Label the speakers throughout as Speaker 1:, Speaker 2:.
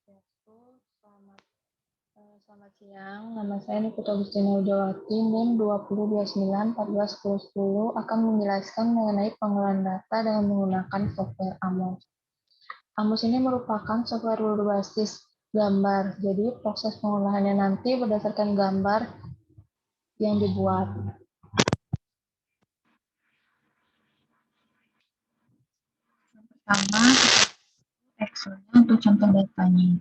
Speaker 1: Swastiastu. Selamat siang, nama saya Nikita Agustina Wijawati, NIM 2029141010 akan menjelaskan mengenai pengolahan data dengan menggunakan software AMOS. AMOS ini merupakan software berbasis gambar, jadi proses pengolahannya nanti berdasarkan gambar yang dibuat. Pertama, Excel-nya untuk contoh datanya.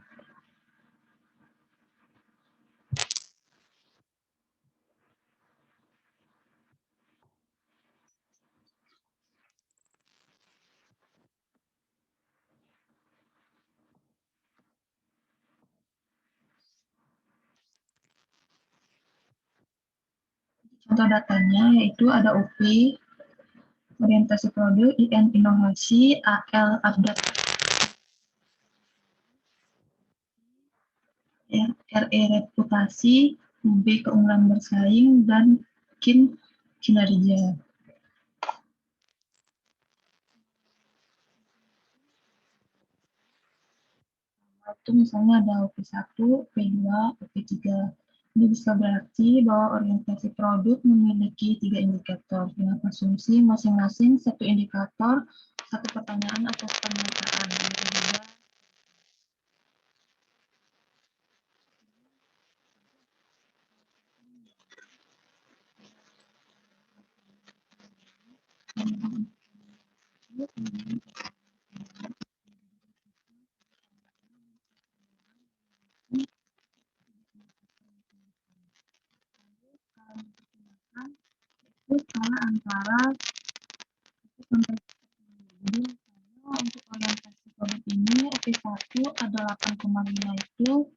Speaker 1: Contoh datanya yaitu ada OP, orientasi produk, IN inovasi, AL update, RE reputasi, UB keunggulan bersaing, dan KIN kinerja. Itu misalnya ada OP1, OP2, OP3. Ini bisa berarti bahwa orientasi produk memiliki 3 indikator dengan asumsi masing-masing satu indikator, satu pertanyaan atau pernyataan. Itu skala antara sampai 10. Untuk orientasi produk ini OP1 ada 8,5 itu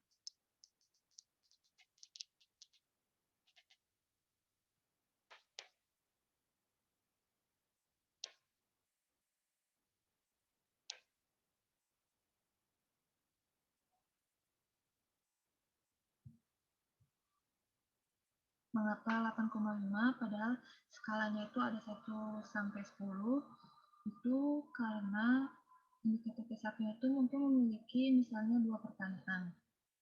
Speaker 1: mengapa 8,5 padahal skalanya itu ada 1 sampai 10. Itu karena indikator P1 itu mungkin memiliki misalnya 2 pertanyaan.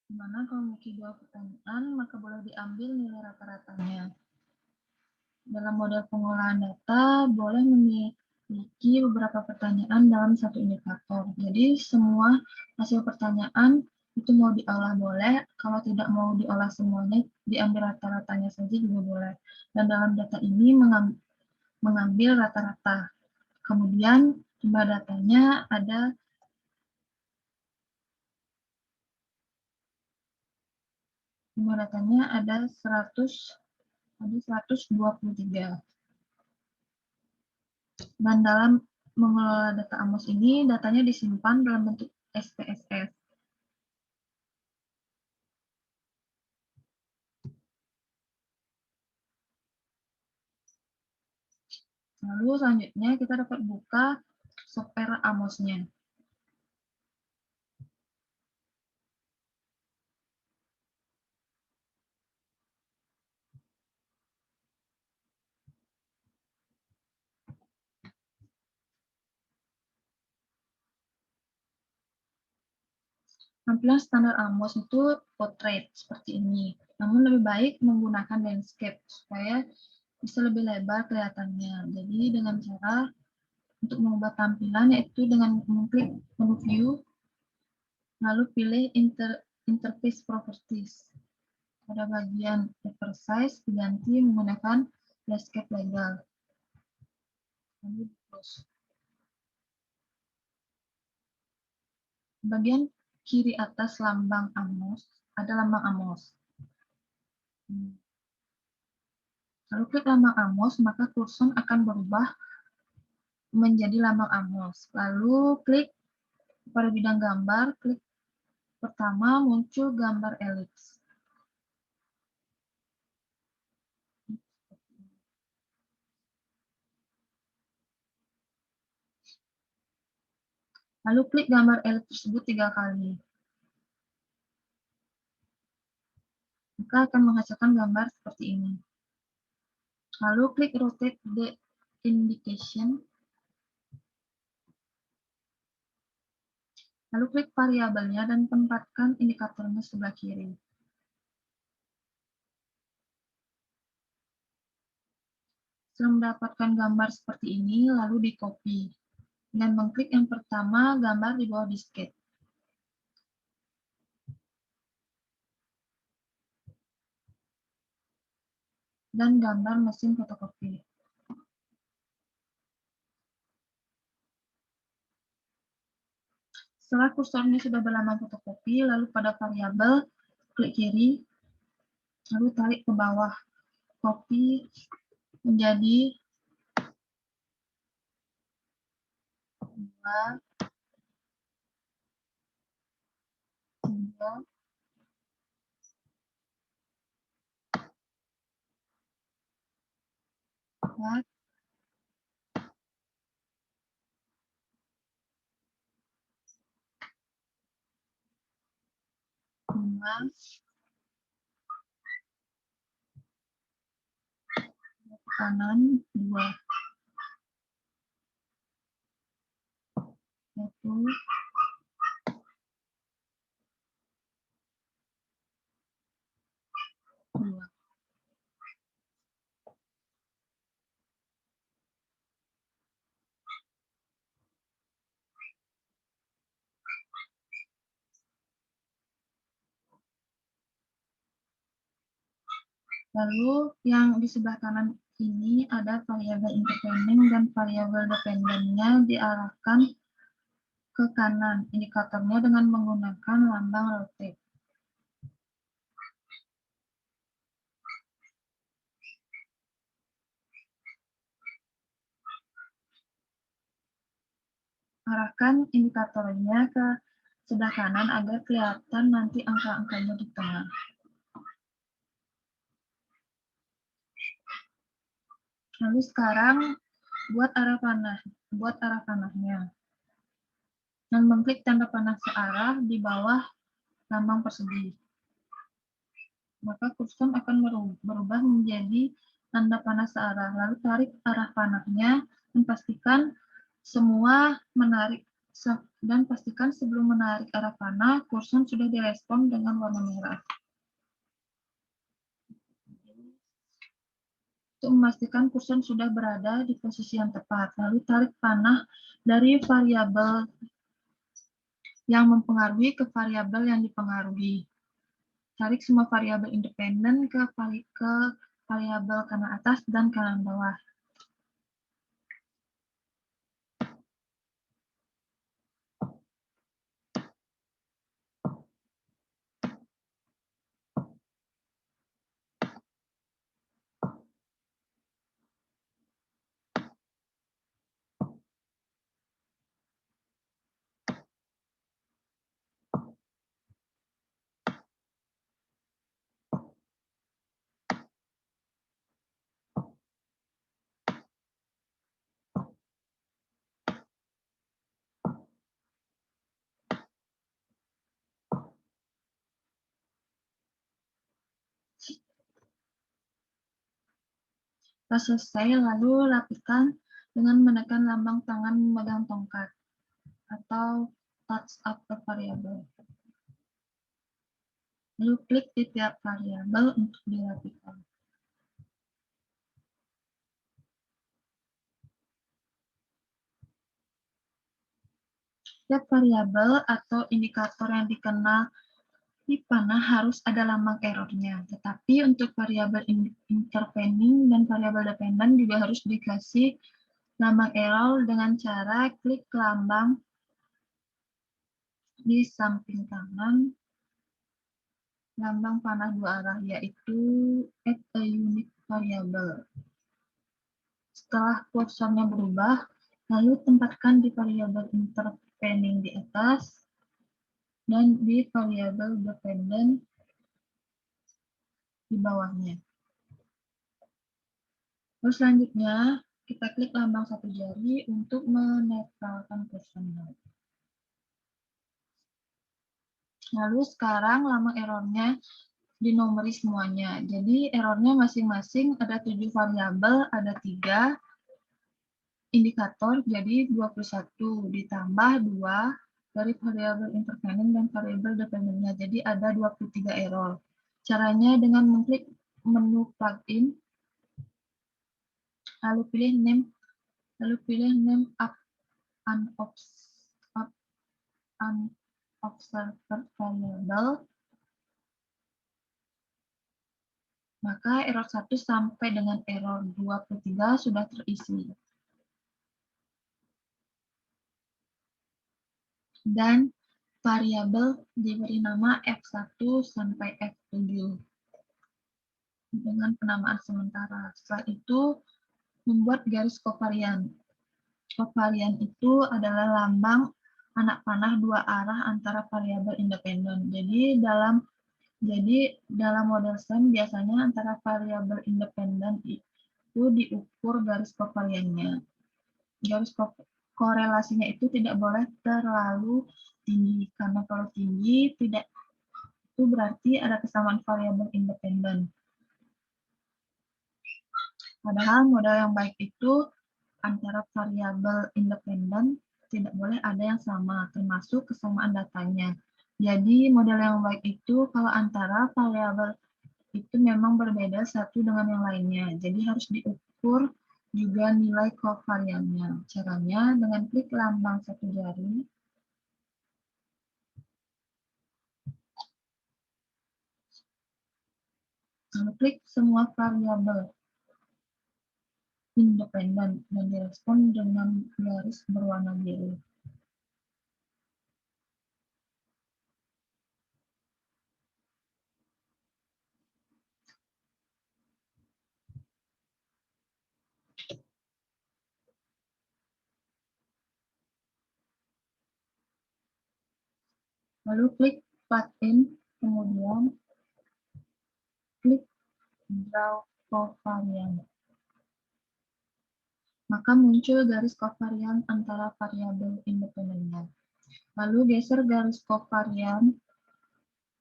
Speaker 1: Dimana kalau memiliki 2 pertanyaan maka boleh diambil nilai rata-ratanya. Dalam model pengolahan data boleh memiliki beberapa pertanyaan dalam satu indikator. Jadi semua hasil pertanyaan itu mau diolah boleh, kalau tidak mau diolah semuanya, diambil rata-ratanya saja juga boleh. Dan dalam data ini mengambil rata-rata. Kemudian jumlah datanya ada 123. Dan dalam mengelola data AMOS ini, datanya disimpan dalam bentuk SPSS. Lalu selanjutnya kita dapat buka software AMOS-nya. Tampilan standar AMOS itu portrait seperti ini. Namun lebih baik menggunakan landscape supaya bisa lebih lebar kelihatannya. Jadi dengan cara untuk mengubah tampilan yaitu dengan mengklik menu view, lalu pilih interface properties. Pada bagian paper size diganti menggunakan landscape legal. Lalu close. Bagian kiri atas lambang AMOS ada lambang AMOS. Lalu klik lambang AMOS, maka kursor akan berubah menjadi lambang AMOS. Lalu klik pada bidang gambar, klik pertama muncul gambar elips. Lalu klik gambar elips tersebut 3 kali. Maka akan menghasilkan gambar seperti ini. Lalu klik rotate the indication. Lalu klik variabelnya dan tempatkan indikatornya sebelah kiri. Setelah mendapatkan gambar seperti ini, lalu di-copy. Dengan mengklik yang pertama, gambar di bawah disket. Dan gambar mesin fotokopi. Setelah kursornya sudah berlambang fotokopi, lalu pada variabel, klik kiri, lalu tarik ke bawah. Copy menjadi 2, 3, 4, 5, kanan 2, 1, 2. Lalu yang di sebelah kanan ini ada variabel independen dan variabel dependennya diarahkan ke kanan indikatornya dengan menggunakan lambang rotate. Arahkan indikatornya ke sebelah kanan agar kelihatan nanti angka-angkanya di tengah. Lalu sekarang buat arah panahnya. Dan mengklik tanda panah searah di bawah lambang persegi. Maka kursor akan berubah menjadi tanda panah searah. Lalu tarik arah panahnya dan pastikan sebelum menarik arah panah, kursor sudah direspon dengan warna merah. Untuk memastikan kursor sudah berada di posisi yang tepat, lalu tarik panah dari variabel yang mempengaruhi ke variabel yang dipengaruhi. Tarik semua variabel independen ke variabel kanan atas dan kanan bawah. Setelah selesai, lalu rapikan dengan menekan lambang tangan memegang tongkat atau touch up ke variabel. Lalu klik di tiap variabel untuk dirapikan. Setiap variabel atau indikator yang dikenal di panah harus ada lambang errornya. Tetapi untuk variabel intervening dan variabel dependen juga harus dikasih lambang error dengan cara klik lambang di samping kanan lambang panah dua arah, yaitu add a unique variable. Setelah kursornya berubah, lalu tempatkan di variabel intervening di atas dan di variabel dependen di bawahnya. Terus selanjutnya, kita klik lambang satu jari untuk menetralkan kursornya. Lalu sekarang lambang errornya dinomori semuanya. Jadi errornya masing-masing ada 7 variabel, ada 3 indikator, jadi 21 ditambah 2 dari variabel independen dan variabel dependennya. Jadi ada 23 error. Caranya dengan mengklik menu plugin, lalu pilih name up unobserved variable, maka error 1 sampai dengan error 23 sudah terisi. Dan variabel diberi nama F1 sampai F7 dengan penamaan sementara. Setelah itu, membuat garis kovarian. Kovarian itu adalah lambang anak panah dua arah antara variabel independen. Jadi dalam model SEM biasanya antara variabel independen itu diukur garis kovariannya. Garis korelasinya itu tidak boleh terlalu tinggi, karena kalau tinggi tidak itu berarti ada kesamaan variabel independen. Padahal model yang baik itu antara variabel independen tidak boleh ada yang sama, termasuk kesamaan datanya. Jadi model yang baik itu kalau antara variabel itu memang berbeda satu dengan yang lainnya. Jadi harus diukur juga nilai kovariannya. Caranya dengan klik lambang satu jari, lalu klik semua variabel independen dan direspon dengan garis berwarna biru. Lalu klik plugin, kemudian klik draw covariant. Maka muncul garis kovarian antara variabel independennya. Lalu geser garis kovarian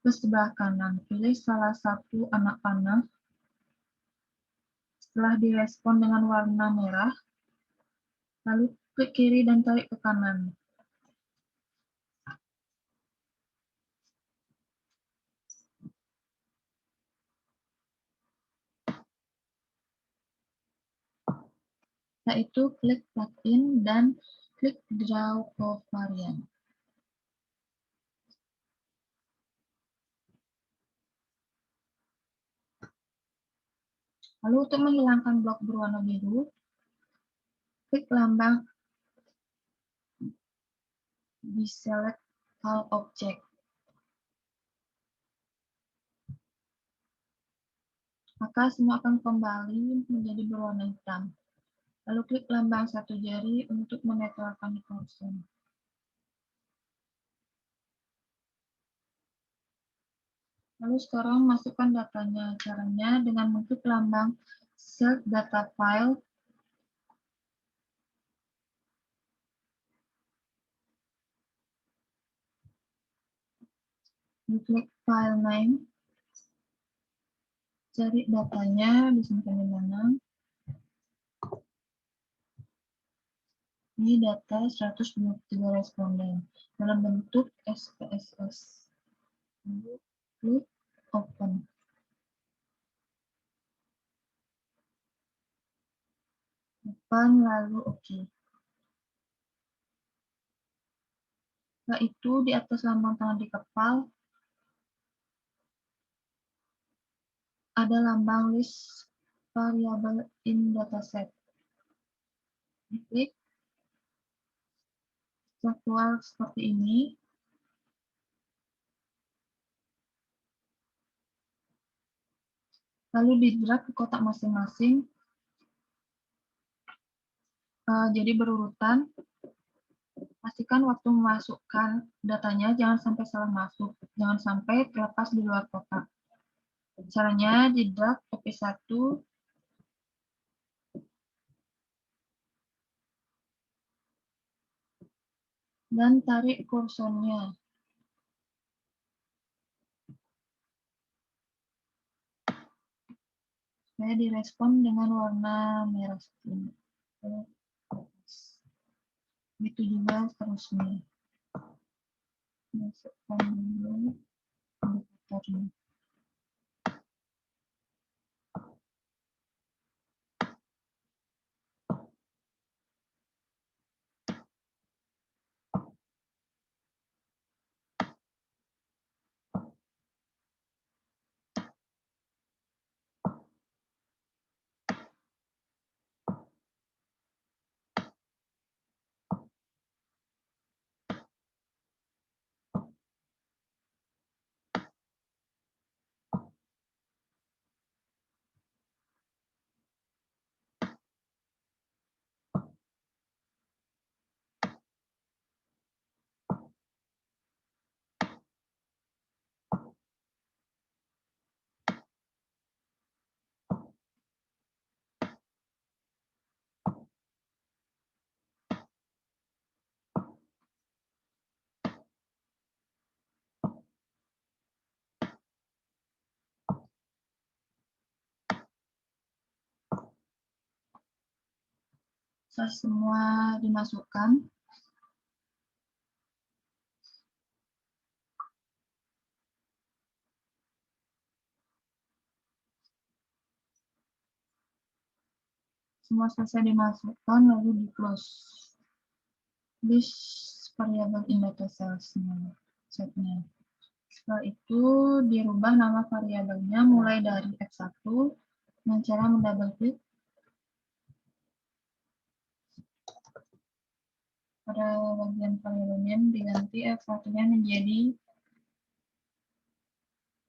Speaker 1: ke sebelah kanan. Pilih salah satu anak panah. Setelah direspon dengan warna merah, lalu klik kiri dan tarik ke kanan. Setelah itu klik plugin dan klik draw covariant. Lalu untuk menghilangkan blok berwarna biru, klik lambang deselect all object. Maka semua akan kembali menjadi berwarna hitam. Lalu klik lambang satu jari untuk menetralkan cursor. Lalu sekarang masukkan datanya. Caranya dengan mengklik lambang Select Data File, klik File Name, cari datanya, disimpan di mana. Ini data 123 responden dalam bentuk SPSS. Lalu klik Open. Open, lalu OK. Setelah itu, di atas lambang tangan di kepal, ada lambang list variable in dataset. Diklik. Setelah keluar seperti ini, lalu di-drag ke kotak masing-masing, jadi berurutan. Pastikan waktu memasukkan datanya jangan sampai salah masuk, jangan sampai terlepas di luar kotak. Caranya di-drag ke P1, dan tarik kursornya. Supaya direspon dengan warna merah seperti ini. Begitu juga seterusnya. Masukkan dulu indikatornya. Setelah semua dimasukkan, semua selesai dimasukkan, lalu di close list variable in data cells-nya, setnya. Setelah itu dirubah nama variabelnya mulai dari F1 dengan cara mendouble klik pada bagian variabelnya, diganti F1-nya menjadi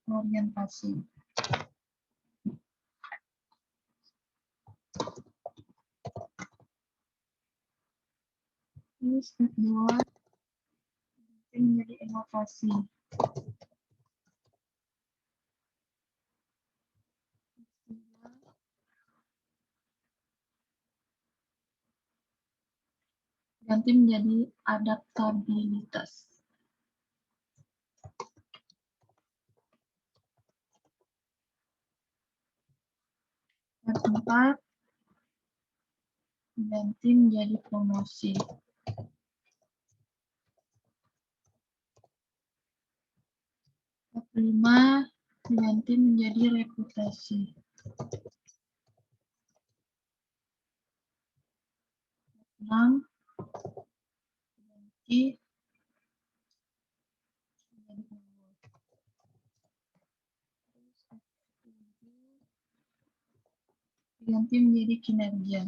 Speaker 1: orientasi. Ini step 2 menjadi inovasi. Ganti menjadi adaptabilitas. Step 4 ganti menjadi promosi. Step 5 diganti menjadi reputasi. 6 diganti menjadi unggul. Diganti menjadi kinerja.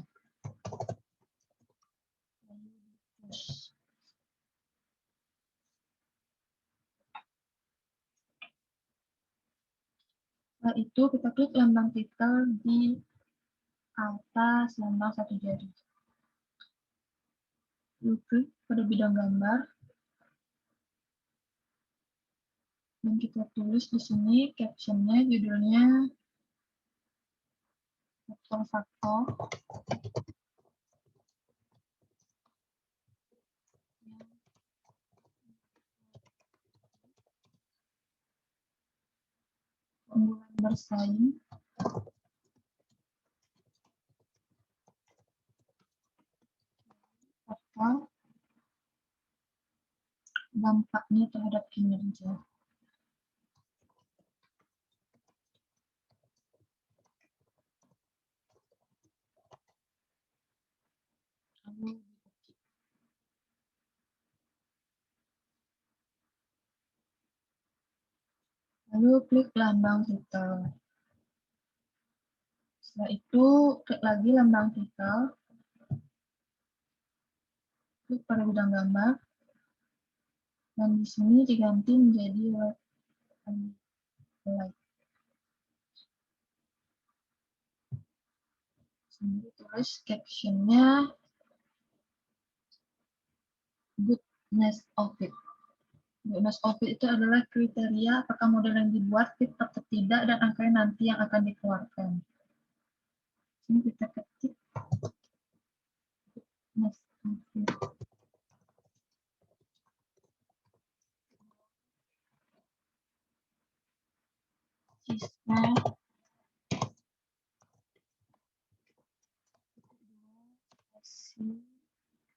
Speaker 1: Setelah itu kita klik lambang titel di atas lambang satu jari. Lalu klik pada bidang gambar dan kita tulis di sini captionnya, judulnya faktor-faktor keunggulan bersaing serta dampaknya terhadap kinerja. Lalu klik lambang titel. Setelah itu klik lagi lambang titel, klik pada bidang gambar, dan di sini diganti menjadi light. Sini tulis captionnya goodness of it. Goodness of it itu adalah kriteria apakah model yang dibuat fit atau tidak dan angkanya nanti yang akan dikeluarkan. Sini kita ketik goodness of it. Siswa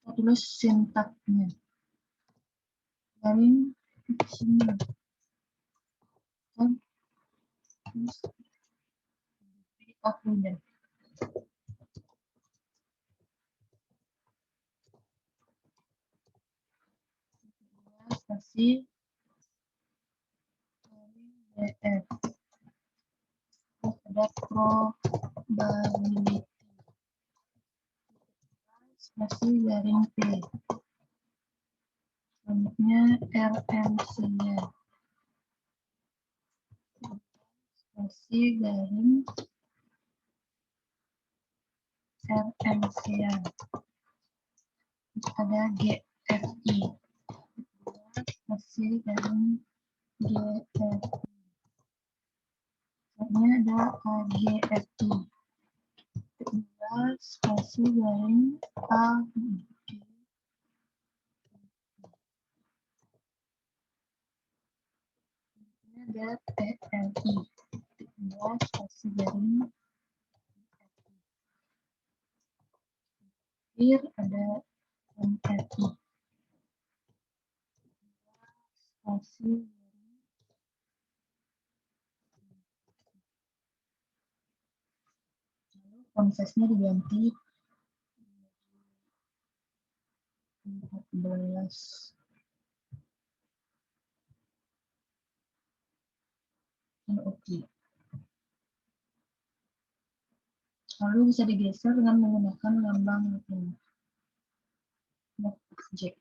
Speaker 1: kita tulis sintaknya. Garing Sini. Of freedom. Spasi DF. Ada probability. Spasi garing P. Selanjutnya RMC-nya. Spasi garing RMC-nya. Ada GFI. Spasi garing GFI. Ini ada GFI. Kedua spasi garing A. Ini ada PLI. Kedua spasi garing akhir ada MRI. Spasi prosesnya diganti 14. Oke. Lalu bisa digeser dengan menggunakan lambang ini. Objek.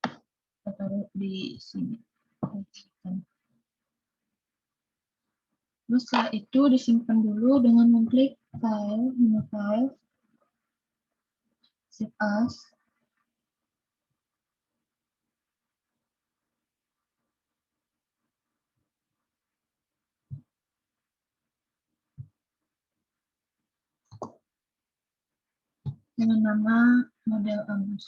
Speaker 1: Kita taruh di sini. Terus setelah itu disimpan dulu dengan mengklik file, menu file, save as. Dengan nama model Amos.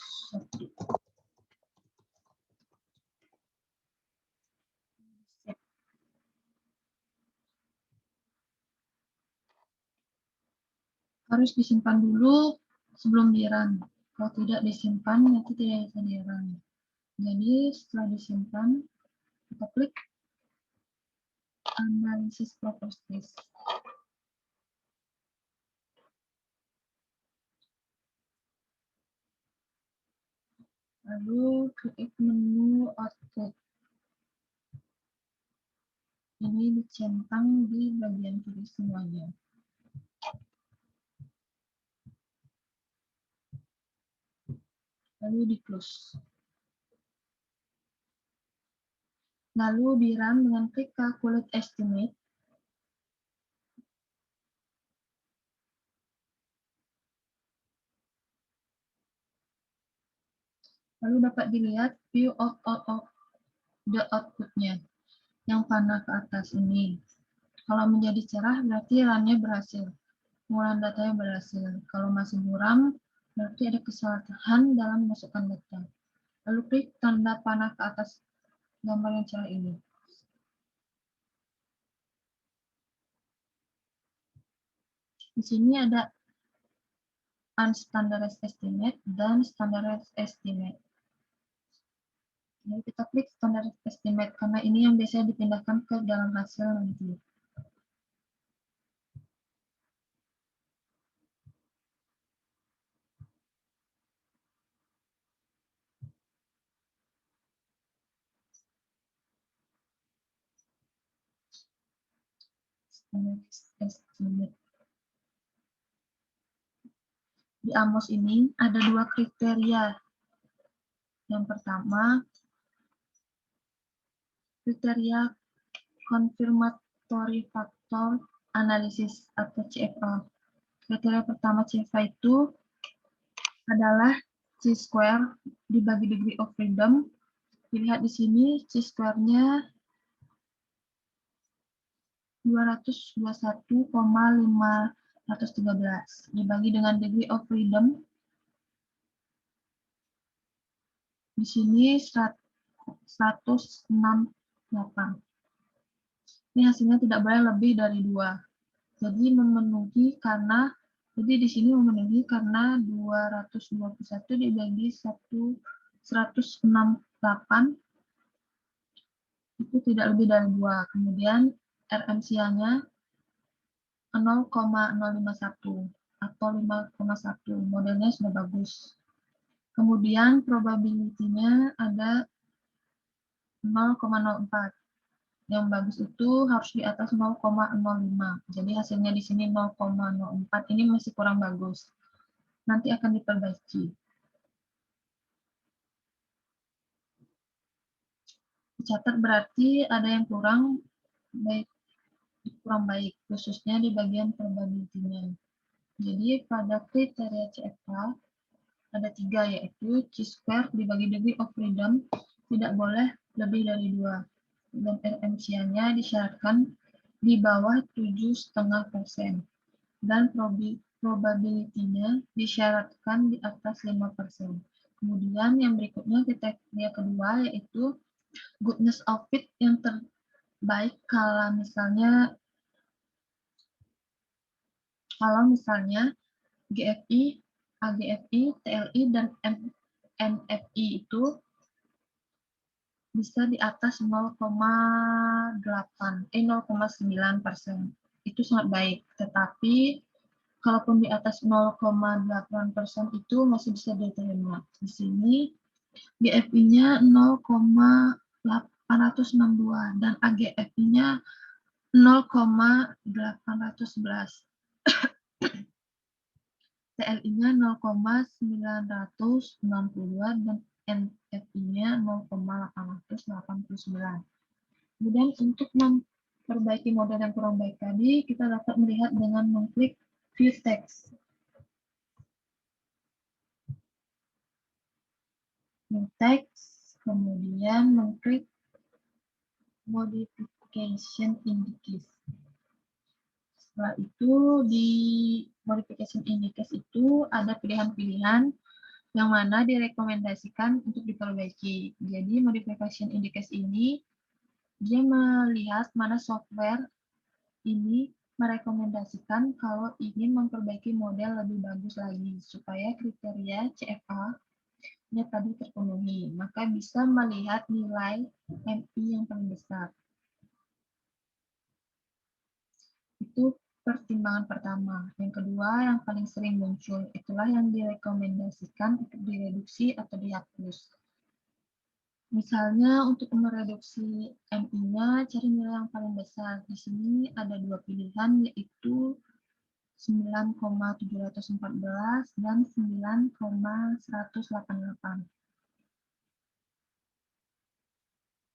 Speaker 1: Harus disimpan dulu sebelum di-run. Kalau tidak disimpan, nanti tidak bisa di-run. Jadi setelah disimpan, kita klik analisis properties. Lalu klik menu output. Ini dicentang di bagian kiri semuanya. Lalu di close. Lalu di run dengan klik calculate estimate. Lalu dapat dilihat view of the output-nya yang panah ke atas ini. Kalau menjadi cerah berarti run-nya berhasil. Pengolahan datanya berhasil. Kalau masih buram berarti ada kesalahan dalam memasukkan data. Lalu klik tanda panah ke atas gambar yang cerah ini. Di sini ada unstandardized estimate dan standardized estimate. Jadi kita klik standardized estimate karena ini yang biasanya dipindahkan ke dalam hasil nanti. Standardized estimate. Di Amos ini ada dua kriteria. Yang pertama, kriteria confirmatory factor analysis atau CFA. Kriteria pertama CFA itu adalah chi-square dibagi degree of freedom. Dilihat di sini chi-square-nya 221,513 dibagi dengan degree of freedom. Di sini 168. Ini hasilnya tidak boleh lebih dari 2. Jadi memenuhi karena Jadi di sini memenuhi karena 221 dibagi 168 itu tidak lebih dari 2. Kemudian RMCA-nya 0,051 atau 5,1. Modelnya sudah bagus. Kemudian probability-nya ada 0,04. Yang bagus itu harus di atas 0,05. Jadi hasilnya di sini 0,04. Ini masih kurang bagus. Nanti akan diperbaiki. Dicatat berarti ada yang kurang baik, khususnya di bagian probability-nya. Jadi pada kriteria CFA ada 3, yaitu chi-square dibagi degree of freedom tidak boleh lebih dari 2. Dan RMCA-nya disyaratkan di bawah 7,5%. Dan probability-nya disyaratkan di atas 5%. Kemudian yang berikutnya kriteria kedua yaitu goodness of fit yang terbaik kalau misalnya GFI, AGFI, TLI, dan NFI itu bisa di atas 0,9%. Itu sangat baik. Tetapi kalaupun di atas 0,8% itu masih bisa diterima. Di sini GFI-nya 0,862 dan AGFI-nya 0,811. TLI-nya 0,962 dan NFI-nya 0,889. Kemudian untuk memperbaiki model yang kurang baik tadi, kita dapat melihat dengan mengklik View Text. Kemudian mengklik Modification Indices. Setelah itu di Modification Indices itu ada pilihan-pilihan yang mana direkomendasikan untuk diperbaiki. Jadi Modification Indices ini dia melihat mana software ini merekomendasikan kalau ingin memperbaiki model lebih bagus lagi supaya kriteria CFA-nya tadi terpenuhi, maka bisa melihat nilai MI yang paling besar. Itu pertimbangan pertama. Yang kedua, yang paling sering muncul, itulah yang direkomendasikan untuk direduksi atau dihapus. Misalnya untuk mereduksi MI-nya, cari nilai yang paling besar. Di sini ada 2 pilihan, yaitu 9,714 dan 9,188.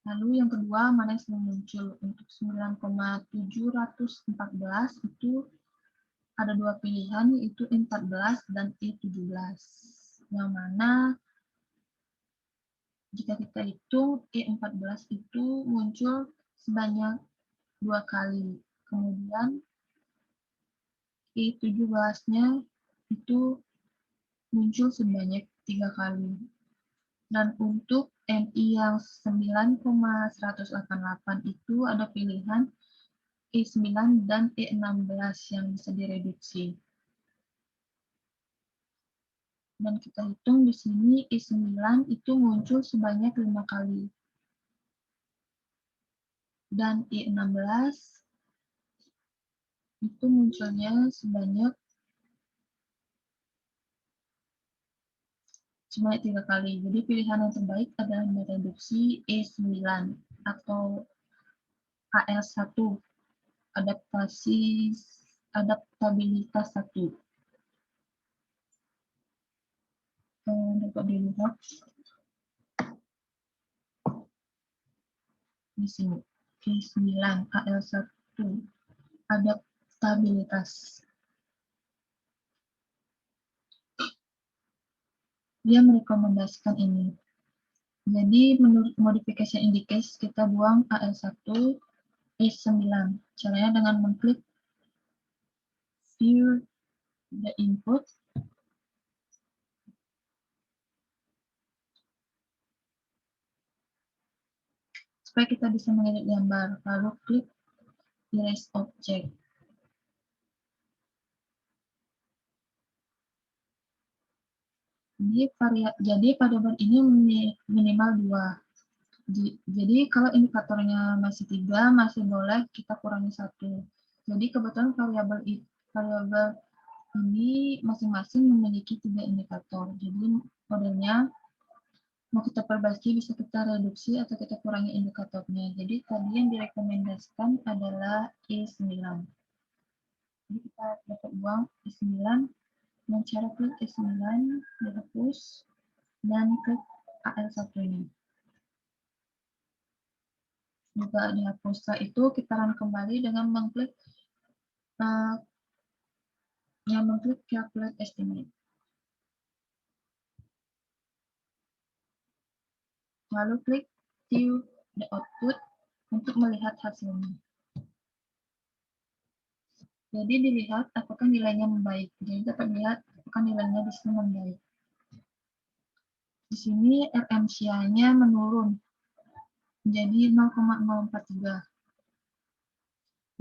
Speaker 1: Lalu yang kedua, mana yang sering muncul? Untuk 9,714 itu ada 2 pilihan, yaitu I14 dan I17. Yang mana jika kita hitung I14 itu muncul sebanyak 2 kali. Kemudian I17-nya itu muncul sebanyak 3 kali. Dan untuk MI yang 9,188 itu ada pilihan I9 dan I16 yang bisa direduksi. Dan kita hitung di sini I9 itu muncul sebanyak 5 kali. Dan I16 itu munculnya sebanyak 3 kali. Jadi pilihan yang terbaik adalah mereduksi E9 atau AL1, adaptabilitas 1. Dapat dilihat di sini. E9 AL1 adaptabilitas. Dia merekomendasikan ini. Jadi menurut modification indicators kita buang AL1 E9. Caranya dengan mengklik view the input. Supaya kita bisa mengedit gambar. Lalu klik erase object. Jadi variabel ini minimal 2. Jadi kalau indikatornya masih 3, masih boleh kita kurangi 1. Jadi kebetulan variabel ini masing-masing memiliki 3 indikator. Jadi modelnya mau kita perbaiki bisa kita reduksi atau kita kurangi indikatornya. Jadi tadi yang direkomendasikan adalah E9. Jadi kita dapat uang E9, dan cara klik E9 dihapus dan klik AL1-nya. Juga dihapus. Setelah itu kita run kembali dengan mengklik calculate estimate. Lalu klik view the output untuk melihat hasilnya. Jadi dilihat apakah nilainya membaik. Jadi dapat lihat apakah nilainya di sini membaik. Di sini RMCA-nya menurun jadi 0,043.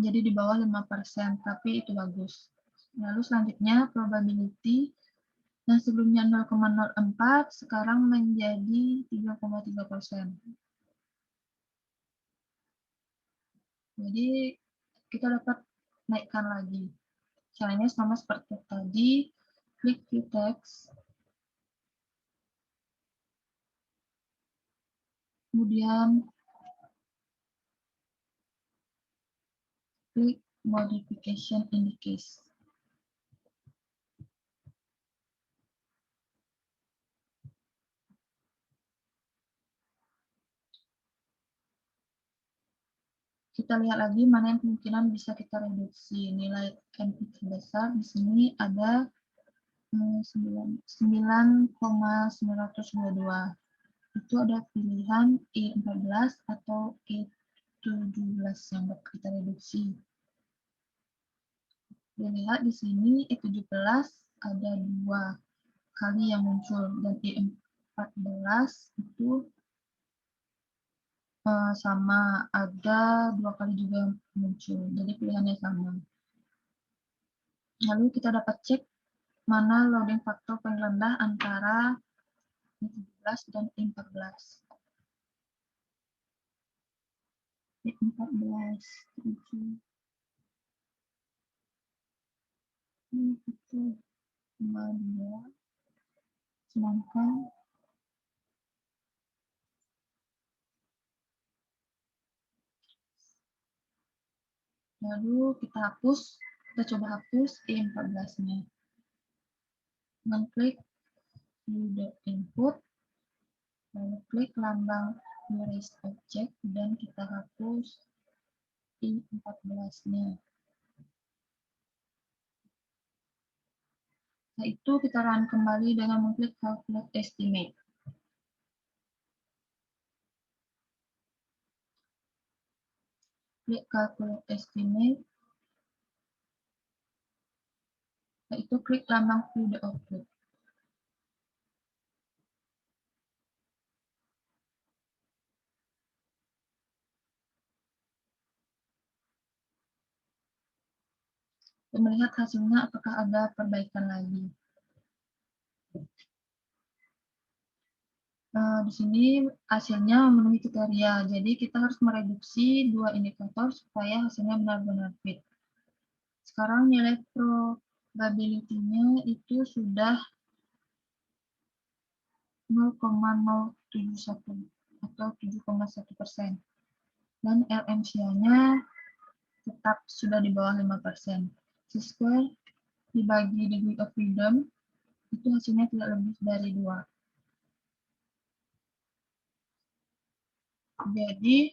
Speaker 1: Jadi di bawah 5%, tapi itu bagus. Lalu selanjutnya probability yang sebelumnya 0,04 sekarang menjadi 3,3%. Jadi kita dapat naikkan lagi. Caranya sama seperti tadi, klik view text, kemudian klik modification in the case. Kita lihat lagi mana yang kemungkinan bisa kita reduksi. Nilai NP terbesar di sini ada 9,922. Itu ada pilihan E14 atau E17 yang dapat kita reduksi. Dilihat di sini E17 ada 2 kali yang muncul dan E14 itu sama, ada 2 kali juga muncul. Jadi pilihannya sama. Lalu kita dapat cek mana loading faktor paling rendah antara E17 dan E14. E14, 7, itu 2, sedangkan lalu kita coba hapus E14-nya. Dengan klik view the input, lalu klik lambang erase object, dan kita hapus E14-nya. Setelah itu kita run kembali dengan mengklik calculate estimate. Klik calculate estimate. Setelah itu klik lambang view the output. Untuk melihat hasilnya apakah ada perbaikan lagi. Di sini hasilnya memenuhi kriteria, jadi kita harus mereduksi 2 indikator supaya hasilnya benar-benar fit. Sekarang nilai probability-nya itu sudah 0,071 atau 7,1%. Dan LMCA-nya tetap sudah di bawah 5%. C-square dibagi degree of freedom itu hasilnya tidak lebih dari 2. Jadi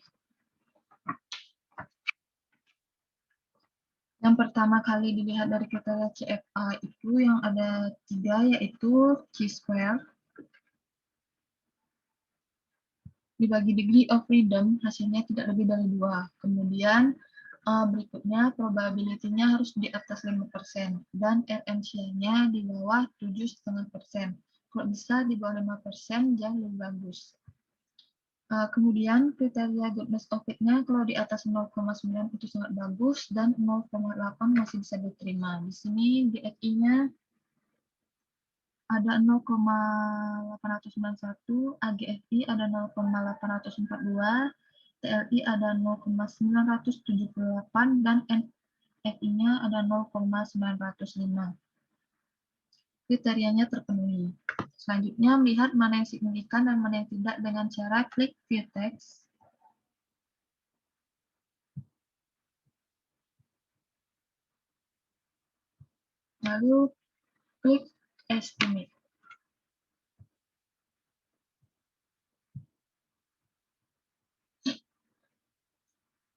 Speaker 1: yang pertama kali dilihat dari kriteria CFA itu yang ada 3, yaitu C-square dibagi degree of freedom hasilnya tidak lebih dari 2. Kemudian berikutnya probability-nya harus di atas 5% dan RMCA-nya di bawah 7,5%. Kalau bisa di bawah 5% jauh lebih bagus. Kemudian kriteria goodness of fit-nya kalau di atas 0,9 itu sangat bagus dan 0,8 masih bisa diterima. Di sini GFI-nya ada 0,891, AGFI ada 0,842, TLI ada 0,978, dan NFI-nya ada 0,905. Kriterianya terpenuhi. Selanjutnya, melihat mana yang signifikan dan mana yang tidak dengan cara klik View Text. Lalu klik Estimate.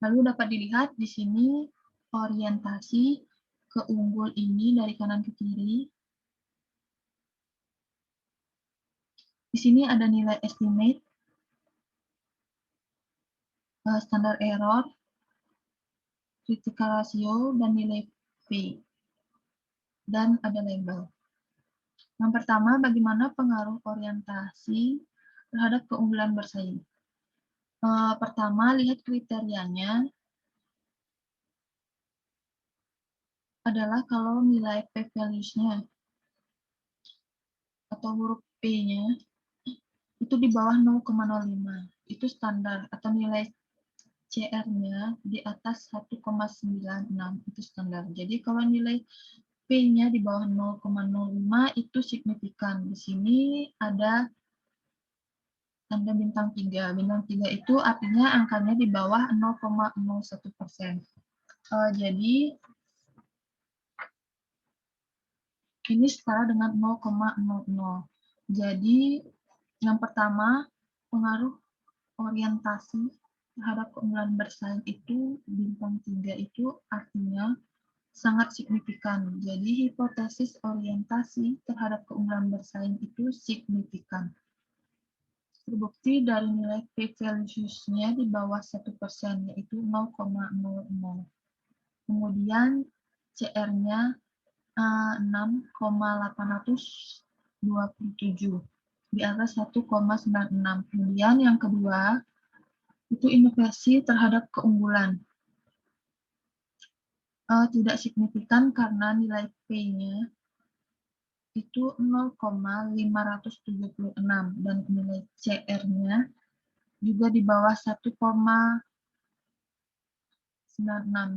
Speaker 1: Lalu dapat dilihat di sini orientasi ke unggul ini dari kanan ke kiri. Di sini ada nilai estimate, standar error, critical ratio, dan nilai P. Dan ada label. Yang pertama, bagaimana pengaruh orientasi terhadap keunggulan bersaing. Pertama, lihat kriterianya adalah kalau nilai p-values-nya atau huruf P-nya itu di bawah 0,05. Itu standar, atau nilai CR-nya di atas 1,96, itu standar. Jadi kalau nilai P-nya di bawah 0,05 itu signifikan. Di sini ada tanda bintang 3. Bintang 3 itu artinya angkanya di bawah 0,01%. Jadi ini setara dengan 0,00. Jadi yang pertama, pengaruh orientasi terhadap keunggulan bersaing itu bintang 3 itu artinya sangat signifikan. Jadi hipotesis orientasi terhadap keunggulan bersaing itu signifikan. Terbukti dari nilai p-values-nya di bawah 1%, yaitu 0,00. Kemudian CR-nya 6,827 di atas 1,96. Kemudian yang kedua itu inovasi terhadap keunggulan. Tidak signifikan karena nilai P-nya itu 0,576 dan nilai CR-nya juga di bawah 1,96,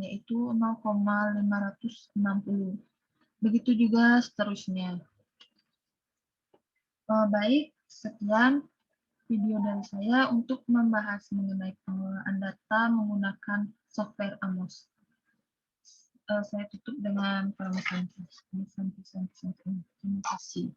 Speaker 1: yaitu 0,560. Begitu juga seterusnya. Baik, sekian video dari saya untuk membahas mengenai pengelolaan data menggunakan software Amos. Saya tutup dengan pemrograman. Terima kasih.